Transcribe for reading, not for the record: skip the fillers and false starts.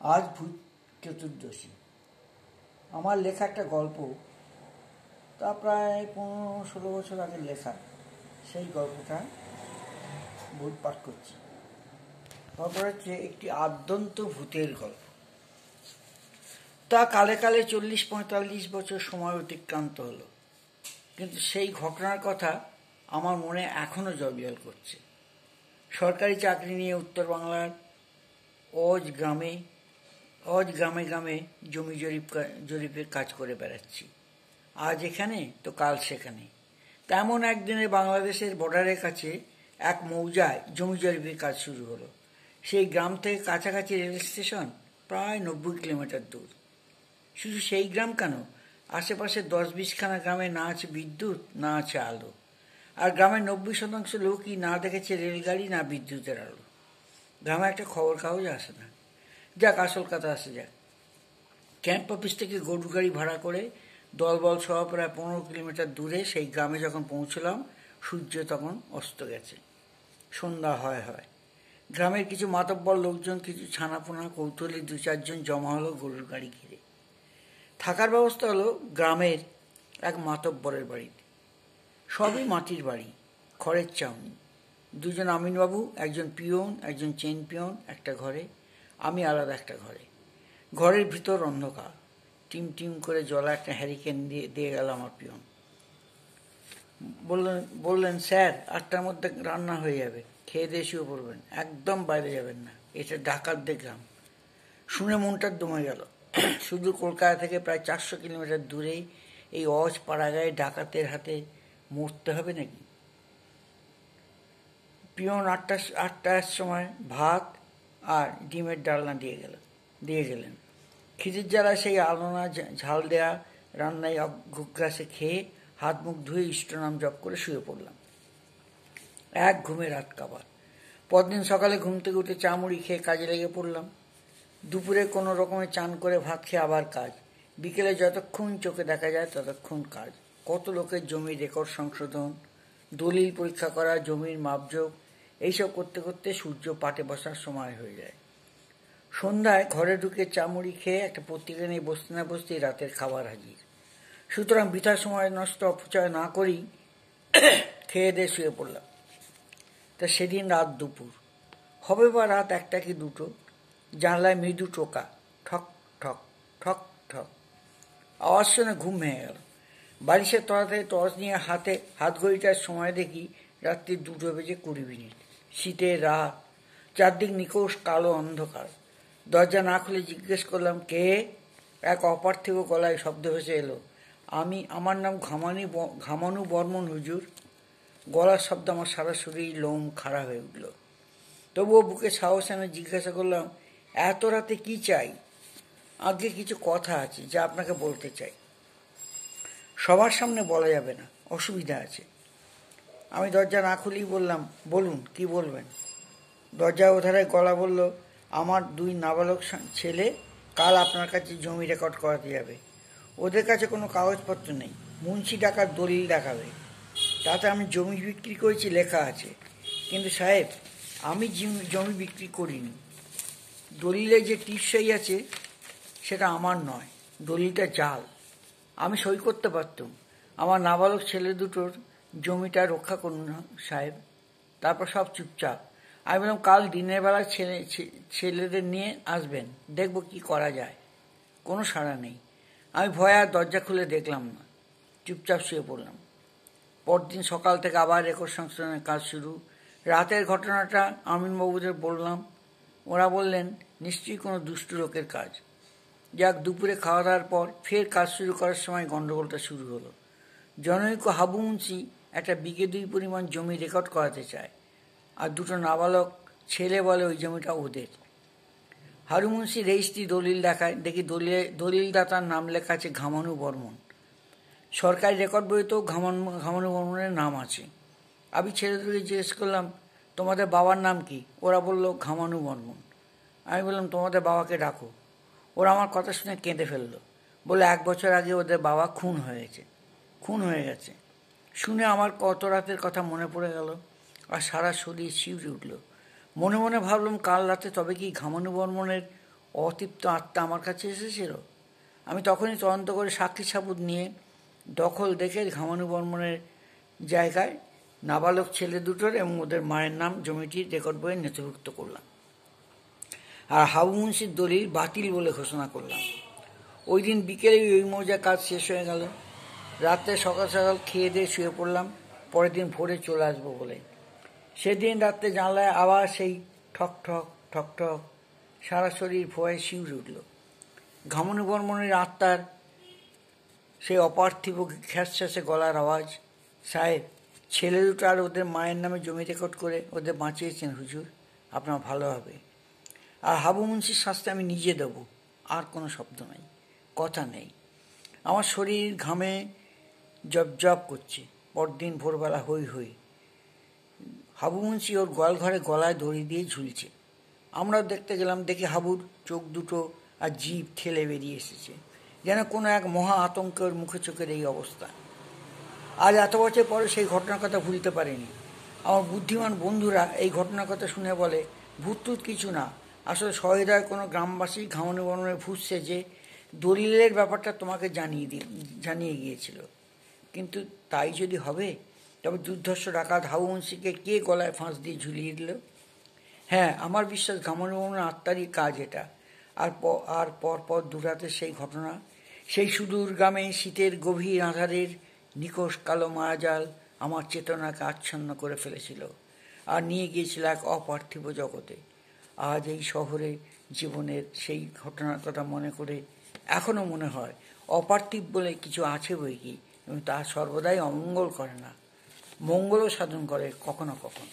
আজ ভূত চতুর্দশী। আমার লেখা একটা গল্প, তা প্রায় 15-16 বছর আগের লেখা। সেই গল্পটা ভূত পাঠ করছি। গল্পটা হচ্ছে একটি আদ্যন্ত ভূতের গল্প। তা কালে কালে 40-45 বছর সময় অতিক্রান্ত হলো, কিন্তু সেই ঘটনার কথা আমার মনে এখনো জলজল করছে। সরকারি চাকরি নিয়ে উত্তর বাংলার অজ গ্রামে গ্রামে জমি জরিপের কাজ করে বেড়াচ্ছি। আজ এখানে তো কাল সেখানে। তেমন একদিনে বাংলাদেশের বর্ডারের কাছে এক মৌজায় জমি জরিপের কাজ শুরু হলো। সেই গ্রাম থেকে কাছাকাছি রেল স্টেশন প্রায় 90 কিলোমিটার দূর। শুধু সেই গ্রাম কেন, আশেপাশে 10-20খানা গ্রামে না আছে বিদ্যুৎ, না আছে আলো। আর গ্রামের 90% লোকই না দেখেছে রেলগাড়ি, না বিদ্যুতের আলো। গ্রামে একটা খবর কাগজ আসে না। যাক, আসল কথা আসে যাক। ক্যাম্প অফিস থেকে গরুর গাড়ি ভাড়া করে দলবল সহ প্রায় 15 কিলোমিটার দূরে সেই গ্রামে যখন পৌঁছলাম, সূর্য তখন অস্ত গেছে। সন্ধ্যা হয়। গ্রামের কিছু মাতব্বর লোকজন, কিছু ছানাপোনা কৌতূহলী 2-4 জন জমা হলো গরুর গাড়ি ঘিরে। থাকার ব্যবস্থা হলো গ্রামের এক মাতব্বরের বাড়িতে। সবই মাটির বাড়ি, খড়ের চাউনি। 2 জন আমিনবাবু, একজন পিয়ন, একজন চেন পিয়ন একটা ঘরে, আমি আলাদা একটা ঘরে। ঘরের ভিতর অন্ধকার। টিম টিম করে জ্বলা একটা হ্যারিকেন দিয়ে গেল আমার পিয়ন। বললেন, স্যার 8টার মধ্যে রান্না হয়ে যাবে, খেয়ে দিয়ে শুয়ে পড়বেন, একদম বাইরে যাবেন না, এটা ডাকাতদের গ্রাম। শুনে মনটা দমে গেল। শুধু কলকাতা থেকে প্রায় 400 কিলোমিটার দূরেই এই অজ পাড়াগায়ে ডাকাতের হাতে মরতে হবে নাকি? পিয়ন 8টার সময় ভাত আর ডিমের ডালনা দিয়ে গেলেন। খিদের জ্বালায় সেই আলোনা ঝাল দেয়া রান্নায় অগ্রাসে খেয়ে হাত মুখ ধুয়ে ইষ্টনাম জপ করে শুয়ে পড়লাম। এক ঘুমে রাত কাবার। পরদিন সকালে ঘুম থেকে উঠে চা মুড়ি খেয়ে কাজে লেগে পড়লাম। দুপুরে কোনো রকমে চান করে ভাত খেয়ে আবার কাজ। বিকেলে যতক্ষণ চোখে দেখা যায় ততক্ষণ কাজ। কত লোকের জমির রেকর্ড সংশোধন, দলিল পরীক্ষা করা, জমির মাপজোক, এইসব করতে করতে সূর্য পাটে বসার সময় হয়ে যায়। সন্ধ্যায় ঘরে ঢুকে চা মুড়ি খেয়ে একটা পত্রিকা নিয়ে বসতে না বসতেই রাতের খাবার হাজির। সুতরাং বৃথা সময় নষ্ট অপচয় না করেই খেয়ে দিয়ে শুয়ে পড়লাম। তা সেদিন রাত দুপুর হবে বা রাত 1টা কি 2টো, জানলায় মৃদু টোকা, ঠক ঠক ঠক ঠক। আওয়াজ শুনে ঘুম ভেঙে গেল। বালিশের তলা থেকে টর্চ নিয়ে হাত ঘড়িটার সময় দেখি রাত্রি 2:20। শীতের রাত, চারদিক নিকোষ কালো অন্ধকার। দরজা না খুলে জিজ্ঞেস করলাম, কে? এক অপার্থিব গলায় শব্দ ভেসে এলো, আমার নাম ঘামানু বর্মন হুজুর। গলার শব্দ আমার সারা শরীর লোম খাড়া হয়ে উঠল। তবুও বুকে সাহস এনে জিজ্ঞাসা করলাম, এত রাতে কি চাই? আগে কিছু কথা আছে যা আপনাকে বলতে চাই। সবার সামনে বলা যাবে না, অসুবিধা আছে। আমি দরজা না খুলেই বললাম, বলুন, কি বলবেন? দরজা ওধারে গলা বলল, আমার 2 নাবালক ছেলে কাল আপনার কাছে জমি রেকর্ড করাতে যাবে। ওদের কাছে কোনো কাগজপত্র নেই, মুন্সি ডাকার দলিল দেখাবে। তাতে আমি জমি বিক্রি করেছি লেখা আছে, কিন্তু সাহেব আমি জমি বিক্রি করিনি। দলিলে যে টিপসই আছে সেটা আমার নয়, দলিলটা জাল। আমি সই করতে পারতাম। আমার নাবালক ছেলে দুটোর জমিটা রক্ষা করুন সাহেব। তারপর সব চুপচাপ। আমি বললাম, কাল দিনের বেলা ছেলেদের নিয়ে আসবেন, দেখব কি করা যায়। কোনো সাড়া নেই। আমি ভয়ে আর দরজা খুলে দেখলাম না, চুপচাপ শুয়ে পড়লাম। পরদিন সকাল থেকে আবার রেকর্ড সংশোধনের কাজ শুরু। রাতের ঘটনাটা আমিনবাবুদের বললাম। ওরা বললেন, নিশ্চয়ই কোনো দুষ্টু লোকের কাজ। যাক, দুপুরে খাওয়া দাওয়ার পর ফের কাজ শুরু করার সময় গন্ডগোলটা শুরু হলো। জনৈক হাবু মুন্সি একটা বিঘে 2 পরিমাণ জমি রেকর্ড করাতে চায়, আর 2টো নাবালক ছেলে বলে ওই জমিটা ওদের। হারু মুন্সি রেজিস্ট্রি দলিল দেখায়, দেখি দলিলদাতার নাম লেখা আছে ঘামানু বর্মন। সরকারি রেকর্ড বইতেও ঘামানু বর্মনের নাম আছে। আমি ছেলেদেরকে জিজ্ঞেস করলাম, তোমাদের বাবার নাম কি? ওরা বলল, ঘামানু বর্মন। আমি বললাম, তোমাদের বাবাকে ডাকো। ওরা আমার কথা শুনে কেঁদে ফেলল। বলে 1 বছর আগে ওদের বাবা খুন হয়ে গেছে। শুনে আমার কত রাতের কথা মনে পড়ে গেল, আর সারা শরীর শিউরে উঠল। মনে মনে ভাবলাম, কাল রাতে তবে কি ঘামানু বর্মনের অতৃপ্ত আত্মা আমার কাছে এসেছিল। আমি তখনই তদন্ত করে সাক্ষী সাবুত নিয়ে দখল দেখে ঘামানু বর্মনের জায়গায় নাবালক ছেলে দুটোর এবং ওদের মায়ের নাম জমিটির রেকর্ড বইয়ে নথিভুক্ত করলাম, আর হাবু মুন্সির দলিল বাতিল বলে ঘোষণা করলাম। ওই দিন বিকেলে ওই মৌজার কাজ শেষ হয়ে গেল। রাত্রে সকাল সকাল খেয়ে দিয়ে শুয়ে পড়লাম পরের দিন ভোরে চলে আসবো বলে। সেদিন রাত্রে জানলায় আবার সেই ঠক ঠক ঠক ঠক, সারা শরীর ভয়ে শিউরে উঠল। ঘামানু বর্মনের আত্মার সেই অপার্থিব খ্যাঁচখ্যাঁচে গলার আওয়াজ, সাহেব, ছেলে দুটো আর ওদের মায়ের নামে জমি রেকর্ড করে ওদের বাঁচিয়েছেন হুজুর, আপনার ভালো হবে। আর হাবু মুন্সির শাস্তি আমি নিজে দেব। আর কোনো শব্দ নাই, কথা নেই। আমার শরীর ঘামে জব করছে। পরদিন ভোরবেলা হই হই, হাবু মুন্সি ওর গোয়ালঘরে গলায় দড়ি দিয়ে ঝুলছে। আমরাও দেখতে গেলাম, দেখি হাবুর চোখ দুটো আর জিভ ঠেলে বেরিয়ে এসেছে, যেন কোনো এক মহা আতঙ্কের মুখে চোখের এই অবস্থা। আজ এত বছর পরে সেই ঘটনার কথা ভুলতে পারিনি। আমার বুদ্ধিমান বন্ধুরা এই ঘটনার কথা শুনে বলে, ভূত টুত কিছু না, আসলে সহৃদয় কোনো গ্রামবাসী ঘামানু বর্মনের ভূত সেজে দলিলের ব্যাপারটা তোমাকে জানিয়ে গিয়েছিল। কিন্তু তাই যদি হবে, তবে দুর্ধর্ষ ডাকাত হাবু মুন্সিকে কে গলায় ফাঁস দিয়ে ঝুলিয়ে দিল? হ্যাঁ, আমার বিশ্বাস ঘামানু বর্মনের আত্মারই কাজ এটা। আর পরপর দুরাতে সেই ঘটনা, সেই সুদূর গ্রামে শীতের গভীর আঁধারের নিকোষ কালো মায়াজাল আমার চেতনাকে আচ্ছন্ন করে ফেলেছিল আর নিয়ে গিয়েছিল এক অপার্থিব জগতে। আজ এই শহরে জীবনের সেই ঘটনার কথা মনে করে এখনো মনে হয় অপার্থিব বলে কিছু আছে বই কি, এবং তা সর্বদাই অমঙ্গল করে না, মঙ্গলও সাধন করে কখনো কখনো।